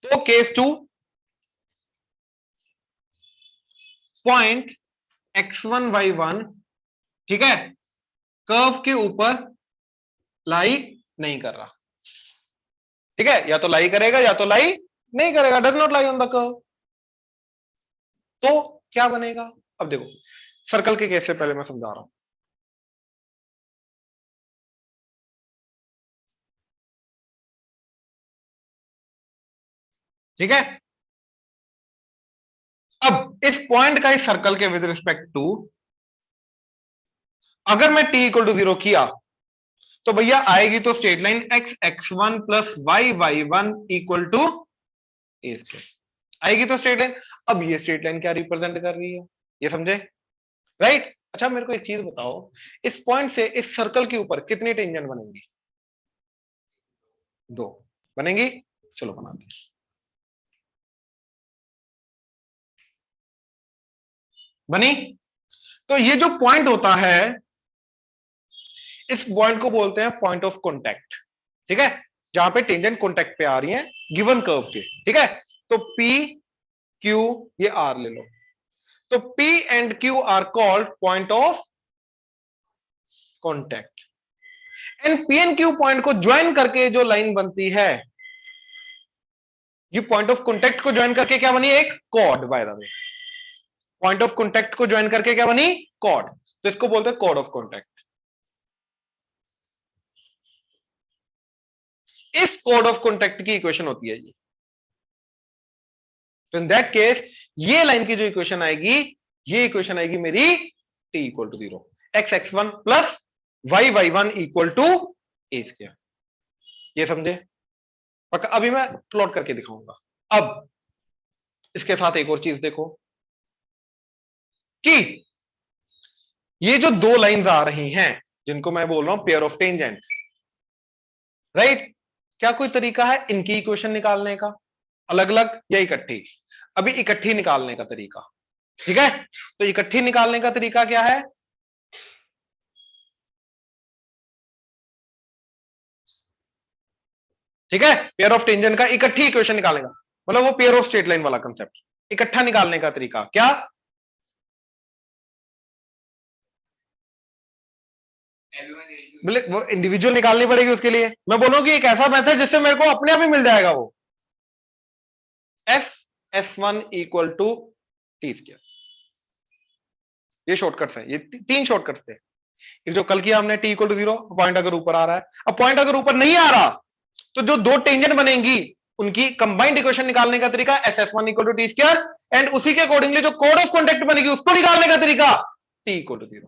तो case 2, point x1 y1, ठीक है, कर्व के ऊपर लाई नहीं कर रहा, ठीक है, या तो लाई करेगा या तो लाई नहीं करेगा, does not lie on the curve. तो क्या बनेगा? अब देखो, सर्कल के केस से पहले मैं समझा रहा हूं। ठीक है, अब इस पॉइंट का इस सर्कल के विद रिस्पेक्ट टू अगर मैं t इक्वल टू 0 किया तो भैया आएगी तो straight line x x1 plus y y1 equal to A square, आएगी तो स्ट्रेट लाइन। अब ये स्ट्रेट लाइन क्या रिप्रेजेंट कर रही है, ये समझे, राइट? अच्छा मेरे को एक चीज बताओ, इस पॉइंट से इस सर्कल के ऊपर कितनी टेंजेंट बनेंगी? 2 बनेंगी। चलो बनाते हैं। बनी? तो ये जो पॉइंट होता है, इस पॉइंट को बोलते हैं पॉइंट ऑफ कॉन्टैक्ट, ठीक है, जहां पे टेंजेंट कॉन्टैक्ट पे आ रही है गिवन कर्व के, ठीक है। तो P Q, ये R ले लो, तो P and Q are called point of contact, and P and Q point को ज्वाइन करके जो लाइन बनती है, ये पॉइंट ऑफ कॉन्टैक्ट को ज्वाइन करके क्या बनी? एक chord. By the way, point of contact को ज्वाइन करके क्या बनी? कॉर्ड। तो इसको बोलते हैं कॉर्ड ऑफ कॉन्टैक्ट। इस कॉर्ड ऑफ कॉन्टैक्ट की इक्वेशन होती है ये। तो इन दैट केस ये लाइन की जो इक्वेशन आएगी, ये इक्वेशन आएगी मेरी t equal to 0, x x1 plus y y1 equal to A square. ये समझे? पक्का? अभी मैं प्लॉट करके दिखाऊंगा। अब इसके साथ एक और चीज देखो कि ये जो दो लाइंस आ रही हैं जिनको मैं बोल रहा हूं पेयर ऑफ टेंजेंट, राइट, क्या कोई तरीका है इनकी इक्वेशन निकालने का, अलग अलग या इकट्ठी? अभी इकट्ठी निकालने का तरीका, ठीक है। तो इकट्ठी निकालने का तरीका क्या है? ठीक है, पेयर ऑफ टेंजेंट का इकट्ठी इक्वेशन निकालेगा, मतलब वो पेयर ऑफ स्ट्रेट लाइन वाला कंसेप्ट। इकट्ठा निकालने का तरीका क्या? बोले वो इंडिविजुअल निकालनी पड़ेगी, उसके लिए मैं बोलूं कि एक ऐसा मेथड जिससे मेरे को अपने आप ही मिल जाएगा, वो S1 equal to T square. ये शॉर्टकट्स है, ये तीन शॉर्टकट्स थे। एक जो कल किया हमने, t इक्वल टू 0, पॉइंट अगर ऊपर आ रहा है। अब पॉइंट अगर ऊपर नहीं आ रहा तो जो दो टेंजेंट बनेंगी उनकी कंबाइंड इक्वेशन निकालने का तरीका SS1 equal to T square, and उसी के अकॉर्डिंगली जो कोड ऑफ कॉन्टैक्ट बनेगी उसको निकालने का तरीका t इक्वल टू 0।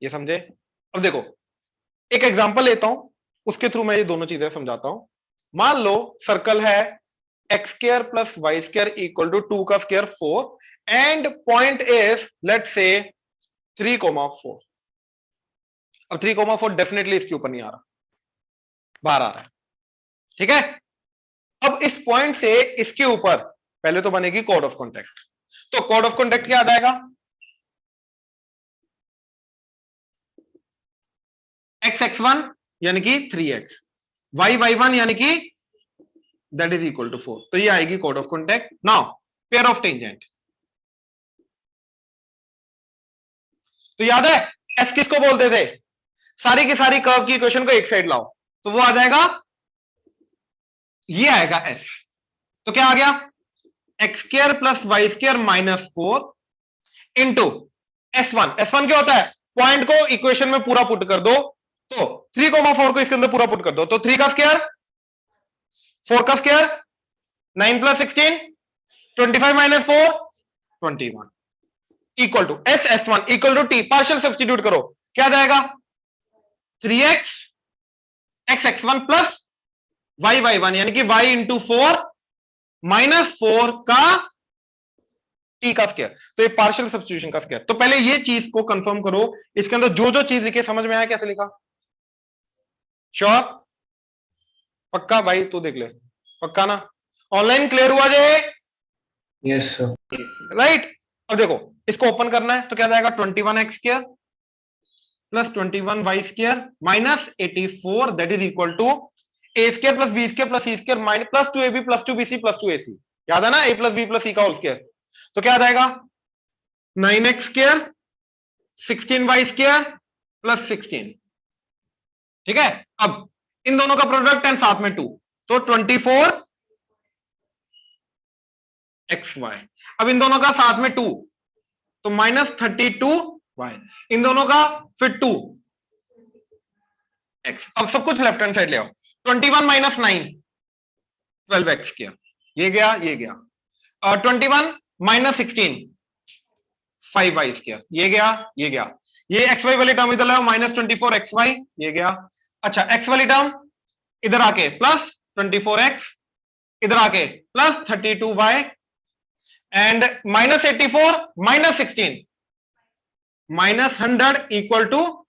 ये समझे? अब देखो एक एग्जांपल लेता हूं, उसके थ्रू मैं ये दोनों चीजें समझाता हूं। मान लो सर्कल है x square plus Y square equal to 2 का square 4, and point is let's say 3,4। अब 3,4 डेफिनेटली इसके ऊपर नहीं आ रहा, बाहर आ रहा है, ठीक है। अब इस पॉइंट से इसके ऊपर पहले तो बनेगी कोड ऑफ कॉन्टैक्ट। तो कोड ऑफ कॉन्टैक्ट क्या आ जाएगा? एक्स x1 यानी कि 3x, y y1 यानी कि दैट इज इक्वल टू 4। तो ये आएगी code of contact. Now pair of tangent, तो याद है एस किसको बोलते थे? सारी की सारी कर्व की इक्वेशन को एक साइड लाओ, तो वो आ जाएगा, ये आएगा एस। तो क्या आ गया? X square plus Y square minus 4 into S1। S1 क्या होता है? पॉइंट को इक्वेशन में पूरा पुट कर दो, तो 3,4 को इसके अंदर पूरा पुट कर दो, तो 3 का स्क्वायर, 4 का square, 9 plus 16, 25 minus 4, 21 equal to S1 equal to T. Partial substitute करो, क्या जाएगा? 3x x x1 plus y y1 यानी कि y इंटू 4 माइनस 4 का टी का स्क्वायर। तो ये पार्शियल सब्स्टिट्यूशन का स्क्वायर। तो पहले ये चीज को कंफर्म करो, इसके अंदर जो जो चीज लिखी समझ में आया कैसे लिखा? श्योर? पक्का भाई? तू देख ले, पक्का ना? ऑनलाइन क्लियर हुआ जे? Yes sir. राइट। अब देखो इसको ओपन करना है तो क्या जाएगा? 21x square plus 21y square minus 84 that is equal to a square plus b square plus c square minus plus 2ab plus 2bc plus 2ac, याद है ना, a plus b plus c का whole square. तो क्या आ जाएगा 9x square 16y square plus 16। ठीक है, अब इन दोनों का प्रोडक्ट एंड साथ में 2, तो 24xy। अब इन दोनों का साथ में 2, तो माइनस 32y। इन दोनों का फिर 2x। अब सब कुछ लेफ्ट हैंड साइड ले आओ। 21 माइनस 9 12x किया, ये गया ये गया। और 21 माइनस 16 5y स्क्वायर, ये गया ये गया। ये xy वाली टर्म इधर लाओ, माइनस 24xy, ये गया। अच्छा x वाली टर्म इधर आके प्लस 24x, इधर आके plus 32y and minus 84 minus 16 minus 100 equal to,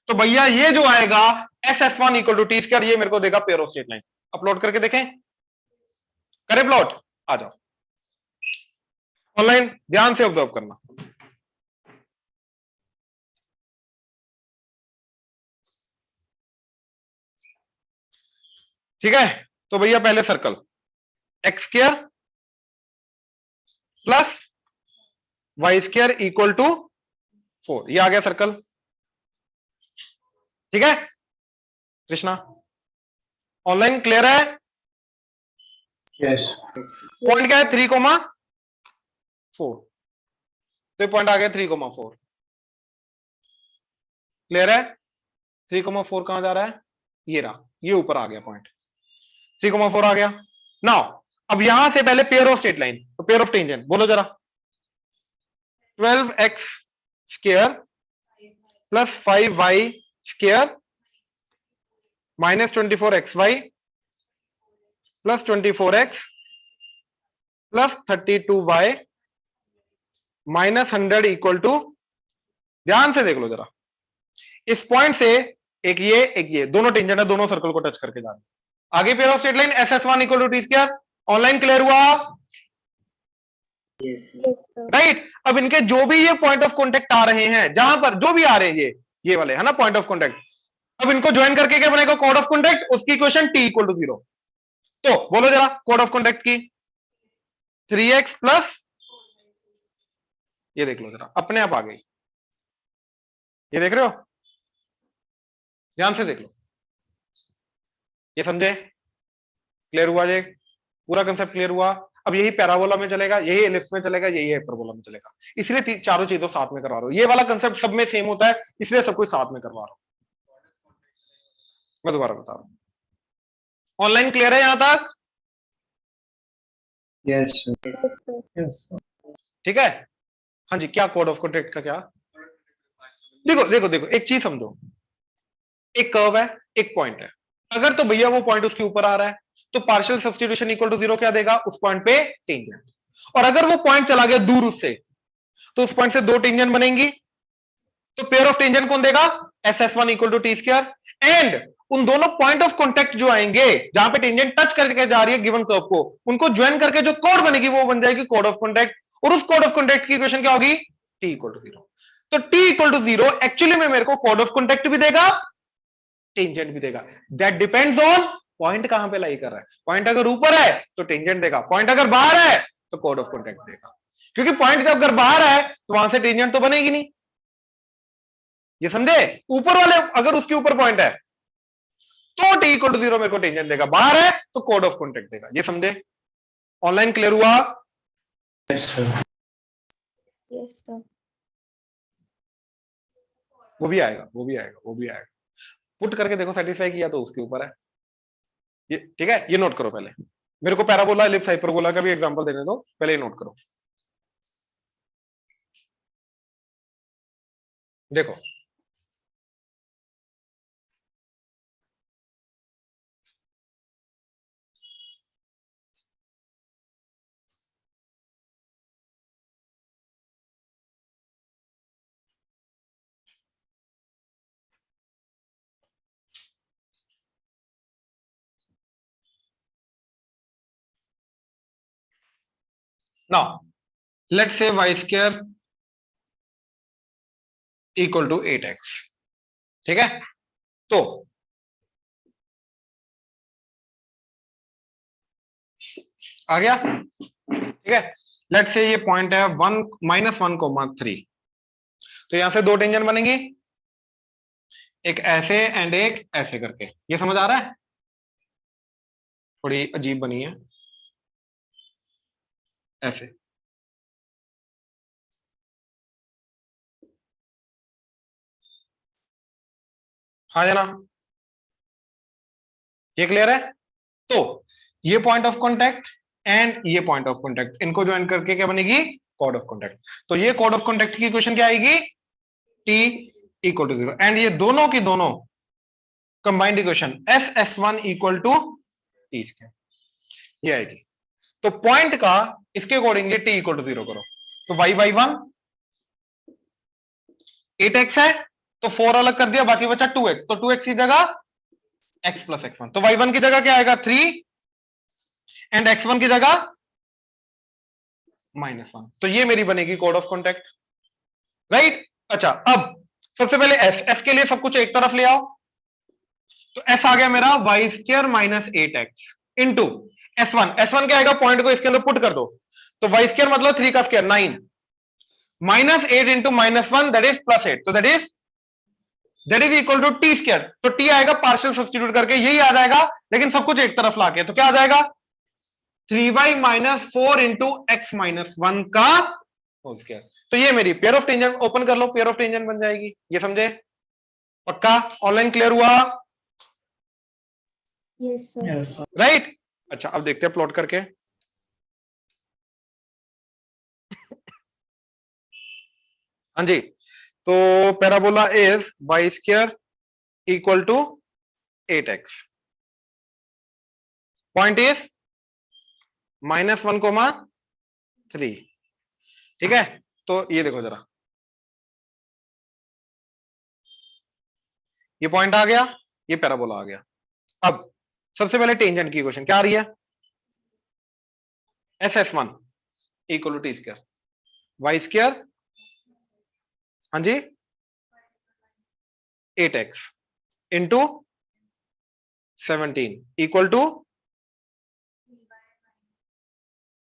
तो भैया ये जो आएगा SS1 equal to T square, ये मेरे को देगा pair of straight line. Upload करके देखें, करे प्लॉट, आ जाओ ऑनलाइन, ध्यान से ऑब्जर्व करना। ठीक है, तो भैया पहले circle x square plus Y square equal to 4, ये आ गया सर्कल। ठीक है कृष्णा, ऑनलाइन क्लियर है? यस। पॉइंट क्या है 3,4, तो ये पॉइंट आ गया 3,4। क्लियर है? 3,4 कहां जा रहा है, ये रहा, ये ऊपर आ गया पॉइंट 3,4 आ गया। नाउ अब यहां से पहले पेयर ऑफ स्ट्रेट लाइन, तो पेयर ऑफ टेंजेंट बोलो जरा। 12x square plus 5y square minus 24xy plus 24x plus 32y minus 100 equal to, ध्यान से देख लो जरा, इस पॉइंट से एक ये दोनों टेंजेंट है, दोनों सर्कल को टच करके जा रहे हैं। आगे pair of straight line SS1 equal to T square. Online clear हुआ? राइट। अब इनके जो भी ये पॉइंट ऑफ कॉन्टेक्ट आ रहे हैं, जहां पर जो भी आ रहे हैं ये वाले है ना पॉइंट ऑफ कॉन्टेक्ट, अब इनको ज्वाइन करके क्या बनेगा कोड ऑफ कॉन्टेक्ट, उसकी इक्वेशन t इक्वल टू 0। तो बोलो जरा कोड ऑफ कॉन्टेक्ट की, 3x प्लस, ये देख लो जरा अपने आप आ गई, ये देख रहे हो, ध्यान से देख लो, ये समझे? क्लियर हुआ? जे पूरा कंसेप्ट क्लियर हुआ? अब यही पैराबोला में चलेगा, यही एलिप्स में चलेगा, यही हाइपरबोला में चलेगा, इसलिए चारों चीजों साथ में करवा रहा हूं। ये वाला कंसेप्ट सब में सेम होता है, इसलिए सब कुछ साथ में करवा रहा हूं। मैं दोबारा बता रहा हूं, ऑनलाइन क्लियर है यहां तक? यस। ठीक है, हाँ जी। क्या कोड ऑफ कॉन्टेक्ट का क्या? देखो देखो देखो, एक चीज समझो, एक कर्व है, एक पॉइंट है, अगर तो भैया वो पॉइंट उसके ऊपर आ रहा है, तो पार्शियल सब्स्टिट्यूशन इक्वल टू 0 क्या देगा, उस पॉइंट पे टेंजेंट। और अगर वो पॉइंट चला गया दूर उससे, तो उस पॉइंट से दो टेंजेंट बनेंगी, तो पेयर ऑफ टेंजेंट कौन देगा, SS1 equal to T square. And उन दोनों पॉइंट ऑफ कॉन्टेक्ट जो आएंगे, जहां पे टेंजेंट टच करके जा रही है गिवन कर्व को, उनको ज्वाइन करके जो कोड बनेगी वो बन जाएगी कोड ऑफ कॉन्टेक्ट। और उस कोड ऑफ कॉन्टेक्ट की इक्वेशन क्या होगी, t इक्वल टू 0। तो t इक्वल टू 0 एक्चुअली में मेरे को कोड ऑफ कॉन्टेक्ट भी देगा, टेंजेंट भी देगा। दैट डिपेंड्स ऑन पॉइंट कहां पे लाई कर रहा है। पॉइंट अगर ऊपर है तो टेंजेंट देगा, पॉइंट अगर बाहर है तो कोड ऑफ कॉन्टेक्ट देगा। क्योंकि पॉइंट जब अगर बाहर है तो वहां से टेंजेंट तो बनेगी नहीं, ये समझे? ऊपर वाले अगर उसके ऊपर पॉइंट है तो t इक्वल टू 0 मेरे को टेंजेंट देगा, बाहर है तो कोड ऑफ कॉन्टेक्ट देगा, ये समझे? ऑनलाइन क्लियर हुआ? Yes sir. Yes sir. वो भी आएगा, वो भी आएगा, वो भी आएगा। पुट करके देखो, सेटिस्फाई किया तो उसके ऊपर है ये। ठीक है, ये नोट करो पहले, मेरे को पैराबोला एलिप्स हाइपरबोला का भी एग्जांपल देने दो, पहले ये नोट करो। देखो now let's say y square equal to 8x। ठीक है, तो आ गया, ठीक है। लेट्स से ये पॉइंट है 1 -1,3, तो यहां से दो टेंजेंट बनेंगी, एक ऐसे एंड एक ऐसे करके। ये समझ आ रहा है? थोड़ी अजीब बनी है ऐसे। हाँ जाना, ये क्लियर है? तो ये पॉइंट ऑफ कांटेक्ट एंड ये पॉइंट ऑफ कांटेक्ट, इनको ज्वाइन करके क्या बनेगी? Chord of contact. तो ये कॉर्ड ऑफ कांटेक्ट की इक्वेशन क्या आएगी? T इक्वल टू 0, एंड ये दोनों की दोनों combined equation S1 equal to T square, ये आएगी। तो पॉइंट का इसके अकॉर्डिंगली T इक्वल टू 0 करो, तो y/1 8x है, तो 4 अलग कर दिया, बाकी बचा 2x, तो 2x की जगह x प्लस x1, तो y1 की जगह क्या आएगा? 3 एंड x1 की जगह -1। तो ये मेरी बनेगी कोड ऑफ कॉन्टेक्ट, राइट। अच्छा, अब सबसे पहले s के लिए सब कुछ एक तरफ ले आओ, तो s आ गया मेरा y² minus 8x into S1 क्या आएगा? पॉइंट को इसके अंदर पुट कर दो, तो y² मतलब 3 का स्क्वायर 9 -8 इंटू -1 दैट इज +8, तो that is equal to T square. तो टी आएगा पार्शियल सब्स्टिट्यूट करके, यही आ जाएगा, लेकिन सब कुछ एक तरफ लाके, तो क्या आ जाएगा? 3y - 4 इंटू x - 1 का होल स्क्वायर। तो ये मेरी पेयर ऑफ टेंजेंट, ओपन कर लो, पेयर ऑफ टेंजेंट बन जाएगी। ये समझे? पक्का? ऑनलाइन क्लियर हुआ? Yes, sir. Yes, sir. Right. अच्छा, अब देखते हैं प्लॉट करके। हाँ जी, तो parabola is y² equal to 8x, point is -1,3, ठीक है। तो ये देखो जरा, ये पॉइंट आ गया, ये पैराबोला आ गया। अब सबसे पहले टेंजेंट की क्वेश्चन क्या आ रही है? SS1 equal to T square, y², हाँ जी, 8x into 17 equal to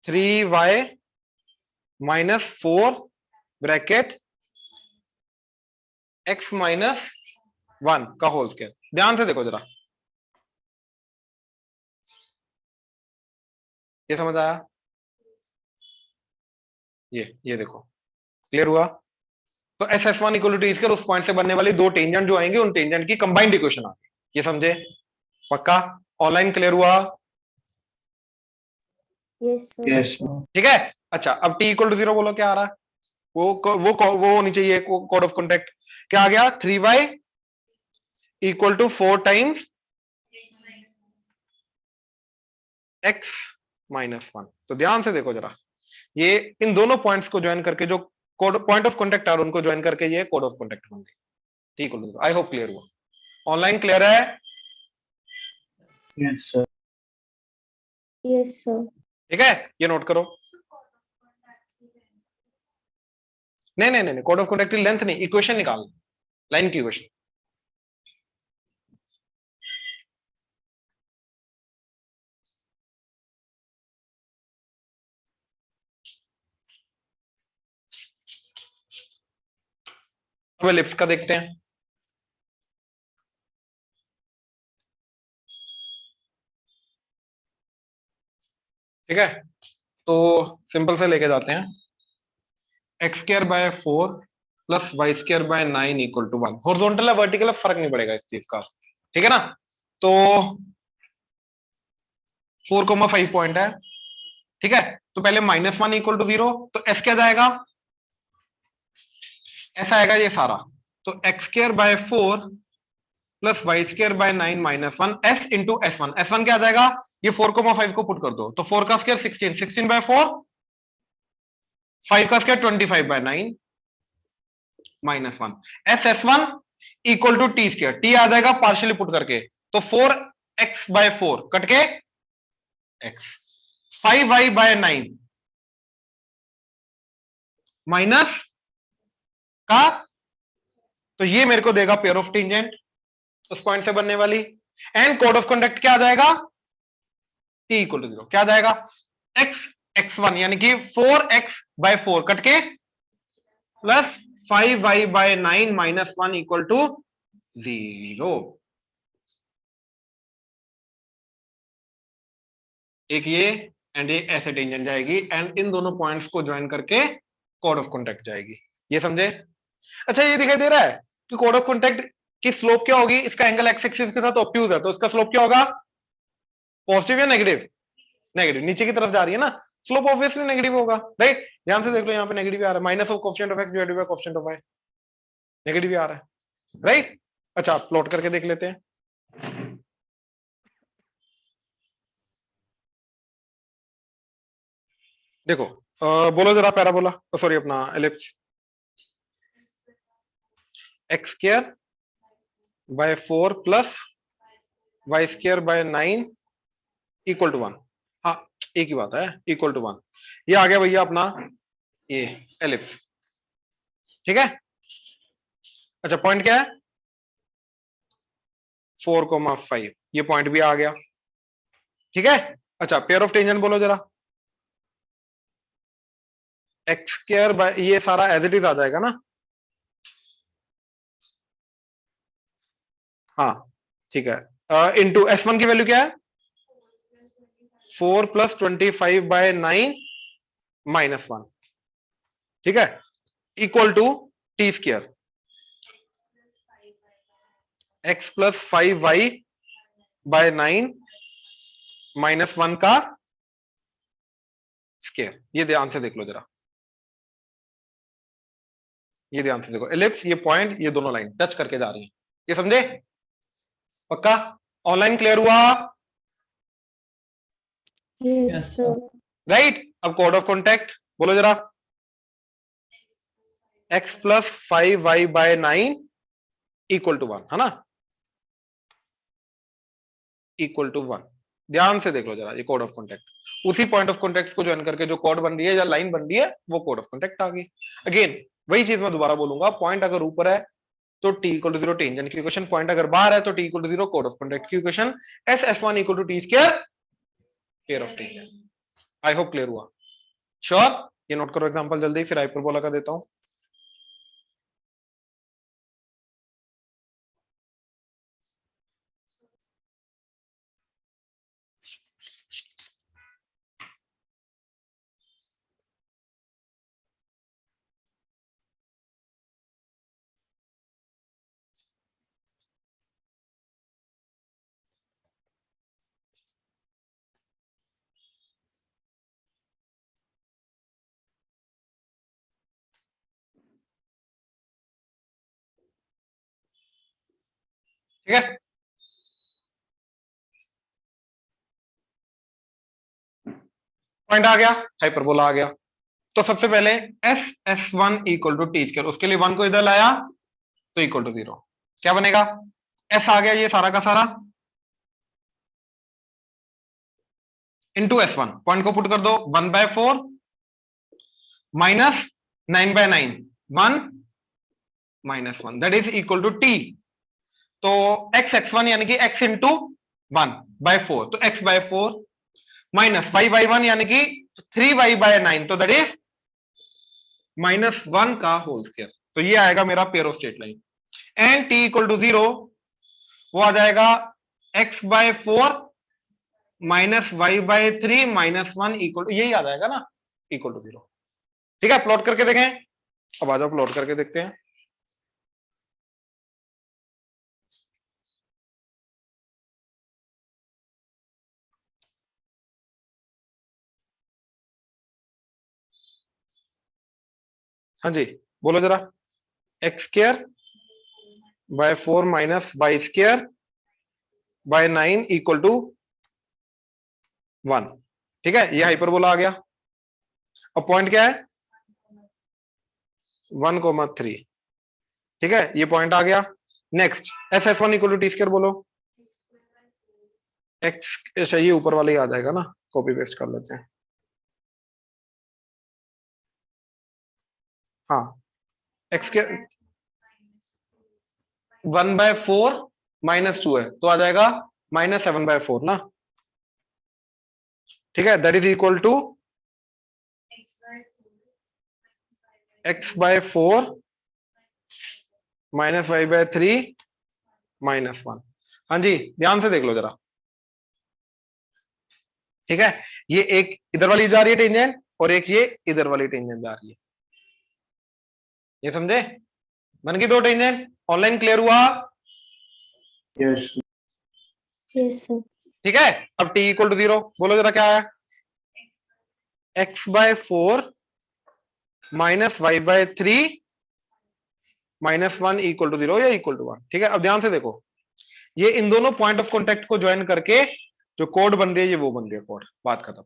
3y - 4 bracket x - 1 का होल स्क्वायर। ध्यान से देखो जरा, ये समझ आया? ये देखो, क्लियर हुआ? तो SS1 equal to T square, उस पॉइंट से बनने वाली दो टेंजेंट जो आएंगे, उन टेंजेंट की कंबाइंड इक्वेशन आ गई। ये समझे? पक्का? ऑनलाइन क्लियर हुआ? Yes, sir. Yes, sir. ठीक है। अच्छा, अब t इक्वल टू 0 बोलो, क्या आ रहा है? वो होनी चाहिए कोड ऑफ कॉन्टेक्ट। क्या आ गया? 3y equal to 4 times x - 1। तो ध्यान से देखो जरा, ये इन दोनों पॉइंट्स को ज्वाइन करके जो पॉइंट ऑफ कॉन्टेक्ट आ रहा है, उनको ज्वाइन करके ये कोड ऑफ कॉन्टेक्ट होंगे। ठीक है, आई होप क्लियर हुआ। ऑनलाइन क्लियर है? Yes, sir. Yes, sir. ठीक है, ये नोट करो। नहीं, कोड ऑफ कॉन्टेक्ट की लेंथ नहीं, इक्वेशन निकाल, लाइन की इक्वेशन। अब एलिप्स का देखते हैं। ठीक है, तो सिंपल से लेके जाते हैं, x²/4 plus y²/9 equal to 1। Horizontal है वर्टिकल है फर्क नहीं पड़ेगा इस चीज का, ठीक है ना। तो 4,5 पॉइंट है, ठीक है। तो पहले -1 इक्वल टू 0, तो s क्या जाएगा? s आएगा ये सारा, तो x²/4 plus y²/9 -1 s into S1। S1 क्या आ जाएगा? ये 4,5 को पुट कर दो, तो 4 का स्क्वायर 16, 16/4, 5 का square 25/9 -1। S1 equal to T square, T आ जाएगा पार्शियली पुट करके, तो 4x/4 कट के x, 5y/9 माइनस का, तो ये मेरे को देगा पेयर ऑफ टेंजेंट उस पॉइंट से बनने वाली। एंड कोड ऑफ कॉन्टेक्ट क्या आ जाएगा? टी इक्वल टू 0 क्या आ जाएगा, एक्स x1 यानी कि 4x/4 कट के plus 5y/9 minus 1 equal to 0। एक ये एंड ये ऐसे टेंजेंट जाएगी एंड इन दोनों पॉइंट्स को ज्वाइन करके कोड ऑफ कॉन्टैक्ट जाएगी, ये समझे। अच्छा ये दिखाई दे रहा है कि कोड ऑफ कॉन्टैक्ट की स्लोप क्या होगी, इसका एंगल एक्स एक्सिस के साथ ऑब्ट्यूज है तो इसका स्लोप क्या होगा, पॉजिटिव या नेगेटिव, नेगेटिव, नीचे की तरफ जा रही है ना, स्लोप ऑब्वियसली नेगेटिव होगा, राइट। ध्यान से देख लो यहाँ पे नेगेटिव आ रहा है, minus of coefficient of X divided by coefficient of Y, negative आ रहा है, राइट। अच्छा प्लॉट करके देख लेते हैं। देखो बोलो जरा पैराबोला, सॉरी अपना ellipse, x square by 4 plus Y square by 9 equal to 1। हाँ एक ही बात है, इक्वल टू 1। ये आ गया भैया अपना ये एलिप्स, ठीक है। अच्छा पॉइंट क्या है, 4,5, ये पॉइंट भी आ गया, ठीक है। अच्छा पेयर ऑफ टेंजेंट बोलो जरा, एक्स स्क्वायर बाय, ये सारा एज इट इज आ जाएगा ना, हाँ ठीक है। इनटू S1 की वैल्यू क्या है, 4 प्लस 25/9 माइनस 1, ठीक है, equal to T square x plus 5y/9 minus 1 का स्क्वायर। ये ध्यान से देख लो जरा, ये ध्यान से देखो, एलिप्स ये पॉइंट ये दोनों लाइन टच करके जा रही है, ये समझे, पक्का। ऑनलाइन क्लियर हुआ, Yes, sir. राइट। अब कोड ऑफ कॉन्टैक्ट बोलो जरा, x plus 5y/9 equal to 1 है ना, इक्वल टू 1। ध्यान से देख लो जरा, ये कोड ऑफ कॉन्टैक्ट, उसी पॉइंट ऑफ कॉन्टैक्ट को ज्वाइन करके जो कोड बन रही है या लाइन बन रही है वो कोड ऑफ कॉन्टैक्ट आ गई। अगेन वही चीज मैं दोबारा बोलूंगा, पॉइंट अगर ऊपर है तो t इक्वल टू 0 टेंजेंट की इक्वेशन, पॉइंट अगर बाहर है तो t इक्वल टू 0 कोड ऑफ कॉन्टैक्ट की equation, S1 equal to T square pair of tangent. I hope clear हुआ, श्योर। ये नोट करो एग्जांपल जल्दी, फिर हाइपरबोला का देता हूं। ठीक है, पॉइंट आ गया, हाइपरबोला आ गया। तो सबसे पहले S1 equal to T square, उसके लिए 1 को इधर लाया तो इक्वल टू 0, क्या बनेगा, S आ गया ये सारा का सारा इंटू S1, पॉइंट को पुट कर दो, 1/4 minus 9/9, 1 minus 1 that is equal to T. तो x(x1) यानी कि x इंटू 1/4, तो x/4 माइनस 5y1 यानी कि 3y/9, तो दैट इज -1 का होल स्क्वायर। तो ये आएगा मेरा pair of straight line, and t equal to 0 वो आ जाएगा x/4 minus y/3 minus 1 equal to, यही आ जाएगा ना, इक्वल टू 0। ठीक है, प्लॉट करके देखें, अब आ जाओ प्लॉट करके देखते हैं। हाँ जी बोलो जरा, x²/4 minus y²/9 equal to 1, ठीक है, ये हाइपरबोला आ गया। अब पॉइंट क्या है, 1,3, ठीक है, ये पॉइंट आ गया। Next S1 equal to T square बोलो, एक्स, अच्छा ये ऊपर वाला ही आ जाएगा ना, कॉपी पेस्ट कर लेते हैं। हाँ एक्स के 1/4 -2 है तो आ जाएगा -7/4 ना, ठीक है, that is equal to x/4 minus y/3 -1। हाँ जी, ध्यान से देख लो जरा। ठीक है, ये एक इधर वाली जा रही है टेंजेंट और एक ये इधर वाली टेंजेंट जा रही है, ये समझे? बन गई दो टेंजेंट। ऑनलाइन क्लियर हुआ? Yes. Yes, sir. ठीक है, अब t इक्वल टू 0 बोलो जरा क्या है? x/4 minus y/3 -1 equal to 0 या इक्वल टू 1। ठीक है, अब ध्यान से देखो, ये इन दोनों पॉइंट ऑफ कॉन्टेक्ट को ज्वाइन करके जो कोड बन रही है, ये वो बन रही है कोड। बात खत्म।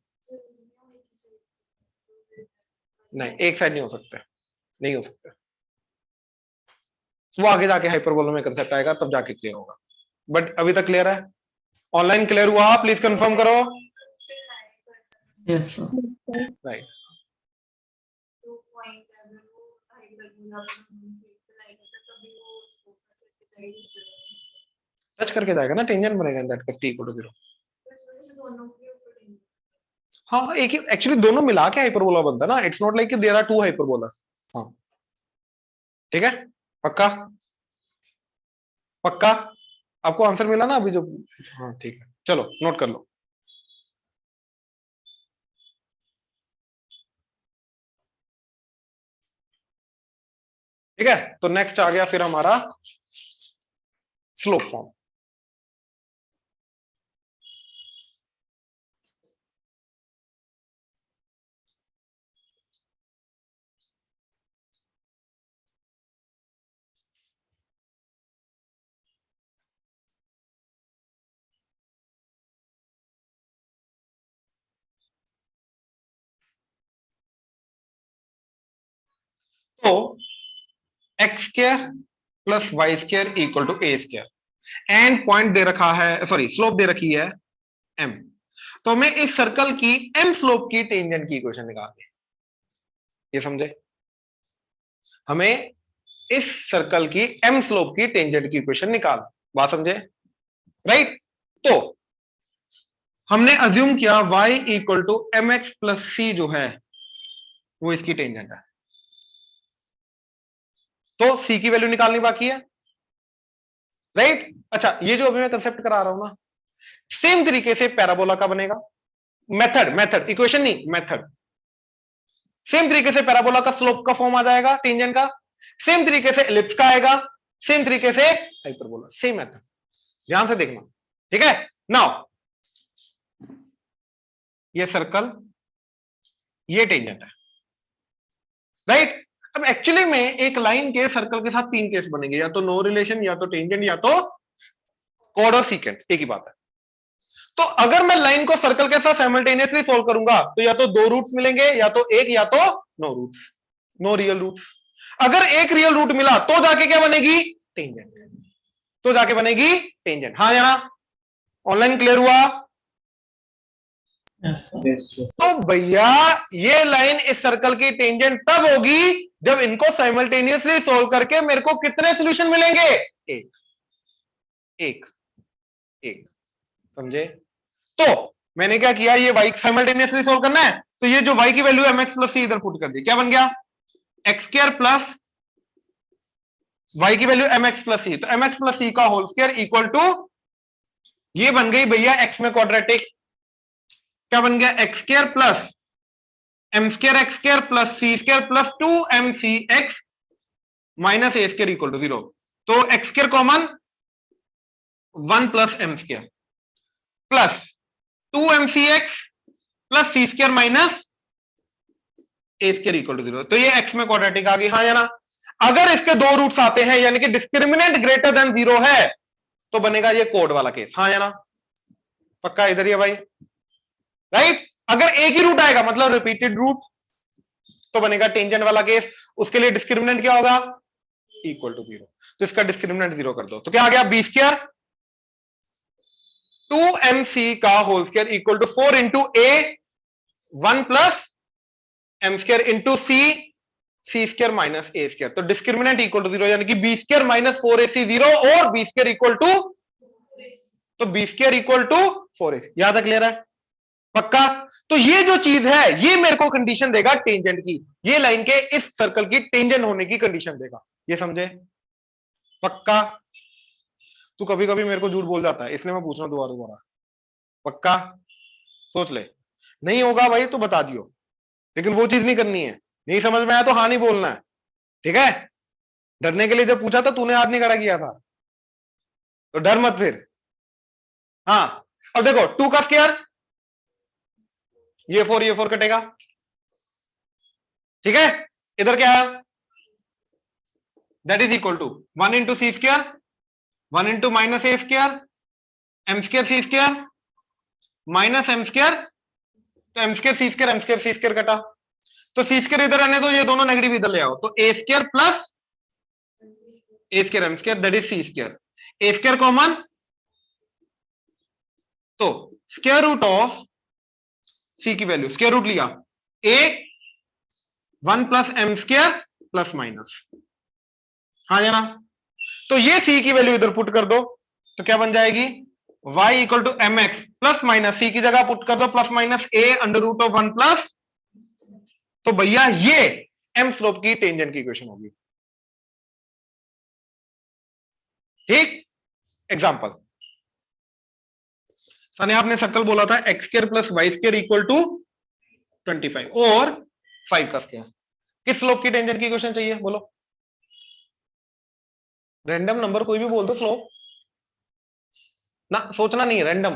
नहीं, एक साइड नहीं हो सकता, नहीं हो सकता। वो आगे जाके हाइपरबोला में कंसेप्ट आएगा, तब जाके क्लियर होगा, बट अभी तक क्लियर है? ऑनलाइन क्लियर हुआ? प्लीज कंफर्म करो। Yes, sir. Yes, sir. Right, touch करके जाएगा ना, टेंजेंट बनेगा in that case t equal to 0। हाँ, एक ही एक्चुअली दोनों मिला के हाइपरबोला बनता है ना, इट्स नॉट लाइक कि देयर आर टू हाइपरबोलास। हाँ, ठीक है, पक्का? पक्का? आपको आंसर मिला ना अभी जो? हाँ ठीक है, चलो नोट कर लो। ठीक है, तो नेक्स्ट आ गया फिर हमारा स्लोप फॉर्म। तो X square plus Y square equal to A square and point दे रखा है, सॉरी स्लोप दे रखी है एम। तो हमें इस सर्कल की एम स्लोप की टेंजेंट की इक्वेशन निकालनी है, ये समझे? हमें इस सर्कल की एम स्लोप की टेंजेंट की इक्वेशन निकाल, बात समझे? राइट, तो हमने अज्यूम किया y equal to M X plus C जो है वो इसकी टेंजेंट है, तो c की वैल्यू निकालनी बाकी है। राइट, अच्छा, ये जो अभी मैं कंसेप्ट करा रहा हूं ना, सेम तरीके से पैराबोला का बनेगा। मेथड इक्वेशन नहीं, मेथड। सेम तरीके से पैराबोला का स्लोप का फॉर्म आ जाएगा टेंजेंट का, सेम तरीके से एलिप्स का आएगा, सेम तरीके से हाइपरबोला, सेम मेथड। ध्यान से देखना, ठीक है? नाउ ये सर्कल, ये टेंजेंट है, राइट? अब एक्चुअली में एक लाइन के सर्कल के साथ तीन केस बनेंगे, या तो नो रिलेशन, या तो टेंजेंट, या तो कॉर्ड और सीकेंट, एक ही बात है। तो अगर मैं लाइन को सर्कल के साथ साइमल्टेनियसली सोल्व करूंगा तो या तो दो रूट्स मिलेंगे, या तो एक, या तो no roots, no real roots. अगर एक रियल रूट मिला तो जाके क्या बनेगी? टेंजेंट, तो जाके बनेगी टेंजेंट। हाँ या ना? ऑनलाइन क्लियर हुआ? Yes, sir. Yes, sir. तो भैया ये लाइन इस सर्कल की टेंजेंट तब होगी जब इनको साइमल्टेनियसली सोल्व करके मेरे को कितने सॉल्यूशन मिलेंगे? एक, एक, एक, समझे? तो मैंने क्या किया, ये y साइमल्टेनियसली सोल्व करना है, तो ये जो y की वैल्यू है mx प्लस सी इधर पुट कर दी, क्या बन गया? एक्स स्क्वायर प्लस y की वैल्यू mx प्लस सी, तो mx प्लस सी का होल स्क्वायर इक्वल टू, ये बन गई भैया x में क्वाड्रेटिक, क्या बन गया? X square plus M square X square plus C square plus 2mc(x) minus A square equal to 0। तो X square common, 1 plus M square plus 2mc(x) plus C square minus A square equal to 0। तो ये x में quadratic आ गई, हाँ या ना? अगर इसके दो रूट्स आते हैं, यानी कि डिस्क्रिमिनेंट ग्रेटर देन 0 है, तो बनेगा ये कोड वाला केस, हाँ या ना? पक्का इधर ही है भाई, राइट? अगर एक ही रूट आएगा, मतलब रिपीटेड रूट, तो बनेगा टेंजेंट वाला केस। उसके लिए डिस्क्रिमिनेंट क्या होगा? Equal to 0। तो इसका डिस्क्रिमिनेंट 0 कर दो, तो क्या आ गया? बी स्क्वायर 2mc का whole square equal to 4 into A 1 plus M square into C square minus A square. तो डिस्क्रिमिनेंट इक्वल टू 0, यानी कि बी स्क्वायर माइनस 4ac 0 और बी स्क्वायर इक्वल टू, तो B square equal to 4ac। यहां तक clear है? पक्का? तो ये जो चीज है ये मेरे को कंडीशन देगा टेंजेंट की, ये लाइन के इस सर्कल की टेंजेंट होने की कंडीशन देगा, ये समझे? पक्का? तू कभी कभी मेरे को झूठ बोल जाता है, इसलिए मैं पूछ रहा हूं दोबारा दोबारा। पक्का? सोच ले, नहीं होगा भाई तो बता दियो, लेकिन वो चीज नहीं करनी है। नहीं समझ में आया तो हाँ नहीं बोलना है, ठीक है? डरने के लिए जब पूछा था तूने हाथ नहीं खड़ा किया था, तो डर मत फिर। हाँ, अब देखो 2 का स्क्वायर, ये 4 कटेगा, ठीक है? इधर क्या है? That is equal to 1 into C square, 1 into minus A square, M square C square minus M square, तो M square C square, M square C square कटा, तो सी स्क्वायर इधर आने दो, ये दोनों नेगेटिव इधर ले आओ, तो A square plus A square M square that is C square, A square common, तो स्क्वायर रूट ऑफ सी की वैल्यू स्क्वायर रूट लिया, A 1 plus M square plus minus, हाँ जाना, तो ये सी की वैल्यू इधर पुट कर दो, तो क्या बन जाएगी? y equal to M X plus minus C की जगह पुट कर दो plus minus A under root of 1 plus, तो भैया ये एम स्लोप की टेंजेंट की इक्वेशन होगी, ठीक? एग्जांपल, सने आपने सर्कल बोला था X square plus Y square equal to 25 और 5 का स्क्वायर, किस स्लोप की टेंजेंट की इक्वेशन चाहिए बोलो? रैंडम नंबर कोई भी बोल दो, स्लोप ना, सोचना नहीं है, रैंडम।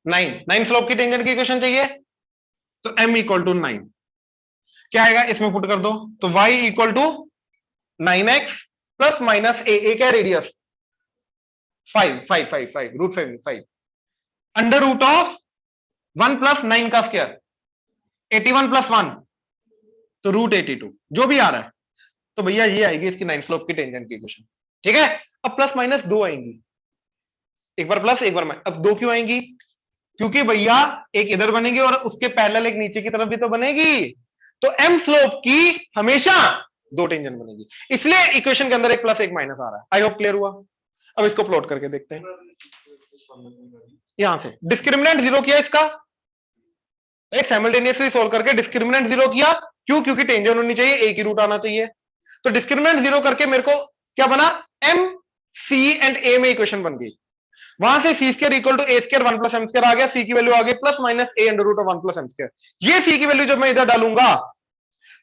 नाइन स्लोप की टेंजेंट की इक्वेशन चाहिए, तो m इक्वल टू 9, क्या आएगा इसमें पुट कर दो, तो y equal to 9x plus minus A क्या radius 5 root 5 under root of 1 plus 9 का स्क्वायर 81 प्लस 1, तो रूट 82 जो भी आ रहा है, तो भैया ये आएगी इसकी 9 स्लोप की टेंजेंट की इक्वेशन, ठीक है? अब प्लस माइनस 2 आएंगी, एक बार प्लस एक बार माइनस, अब 2 क्यों आएंगी? क्योंकि भैया एक इधर बनेगी और उसके पैरेलल एक नीचे की तरफ भी तो बनेगी, तो एम स्लोप की हमेशा 2 टेंजेंट बनेगी, इसलिए इक्वेशन के अंदर एक प्लस एक माइनस आ रहा है। आई होप क्लियर हुआ? अब इसको प्लॉट करके देखते हैं, यहां से डिस्क्रिमिनेंट 0 किया इसका, एक साइमल्टेनियसली सोल्व करके डिस्क्रिमिनेंट 0 किया, क्यों? क्योंकि टेंजेंट होनी चाहिए, एक ही रूट आना चाहिए, तो डिस्क्रिमिनेंट 0 करके मेरे को क्या बना? एम सी एंड ए में इक्वेशन बन गई, वहां से C square equal to A square 1 plus M square आ गया, सी की वैल्यू आ गई plus minus A under root of 1 plus M square, ये सी की वैल्यू जब मैं इधर डालूंगा,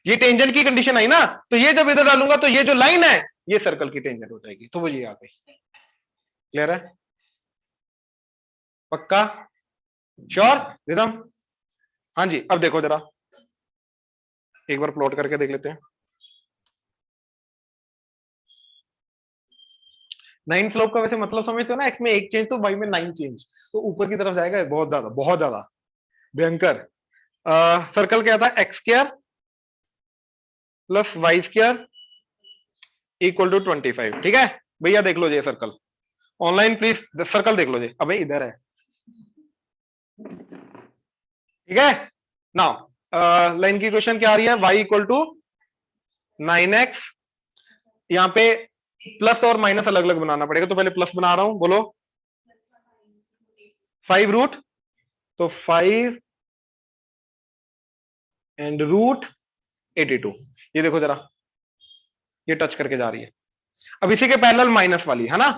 ये टेंजेंट की कंडीशन आई ना, तो ये जब इधर डालूंगा तो ये जो लाइन है ये सर्कल की टेंजेंट हो जाएगी, तो वो ये आ गई। क्लियर है? पक्का? श्योर? रिदम? हाँ जी, अब देखो जरा एक बार प्लॉट करके देख लेते हैं। 9 स्लोप का वैसे मतलब समझते हो ना, एक्स में 1 चेंज तो वाई में 9 चेंज, तो ऊपर की तरफ जाएगा बहुत ज्यादा भयंकर। सर्कल क्या था? X square plus Y square equal to 25, ठीक है भैया? देख लो ये सर्कल ऑनलाइन, प्लीज सर्कल देख लो जी, अबे इधर है, ठीक है? नाउ लाइन की क्वेश्चन क्या आ रही है? y इक्वल टू 9x, यहां पे प्लस और माइनस अलग अलग बनाना पड़ेगा, तो पहले प्लस बना रहा हूं, बोलो 5 रूट, तो 5 एंड रूट 82, ये देखो जरा, ये टच करके जा रही है, अब इसी के पैरेलल माइनस वाली है ना,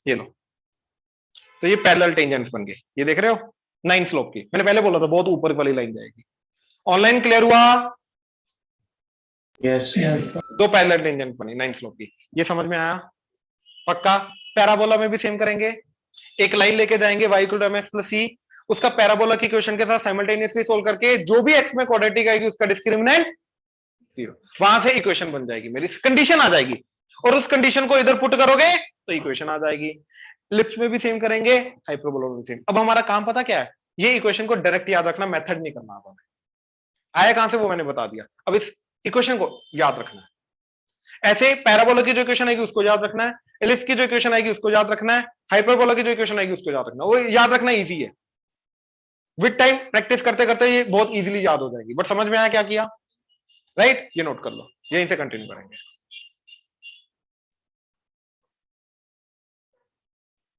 ये लो, तो ये पैरेलल टेंजेंट्स बन गए, ये देख रहे हो 9 स्लोप की, मैंने पहले बोला था बहुत ऊपर वाली लाइन जाएगी। ऑनलाइन क्लियर हुआ? यस यस दो पैरेलल टेंजेंट बनी 9 स्लोप की, ये समझ में आया? पक्का? पैराबोला में भी सेम करेंगे, एक लाइन लेके जाएंगे y equal to mx plus c, उसका पैराबोला की इक्वेशन के साथ साइमल्टेनियसली सोल्व करके जो भी x में क्वाड्रेटिक आएगी उसका डिस्क्रिमिनेंट 0, वहां से इक्वेशन बन जाएगी, मेरी कंडीशन आ जाएगी, और उस कंडीशन को इधर पुट करोगे तो इक्वेशन आ जाएगी। लिप्स में भी सेम करेंगे, हाइपरबोला में भी सेम। अब हमारा काम पता क्या है? ये इक्वेशन को डायरेक्ट याद रखना, मेथड नहीं करना। अब आया कहां से वो मैंने बता दिया, अब इस इक्वेशन को याद रखना है। ऐसे पैराबोला की जो इक्वेशन आएगी उसको याद रखना है, एलिप्स की जो इक्वेशन आएगी उसको याद रखना है, हाइपरबोला की जो इक्वेशन आएगी उसको याद रखना है। वो याद रखना इजी है, विद टाइम प्रैक्टिस करते करते ये बहुत इजीली याद हो जाएगी। बट समझ में आया क्या किया? राइट? ये नोट कर लो। यहीं से कंटिन्यू करेंगे।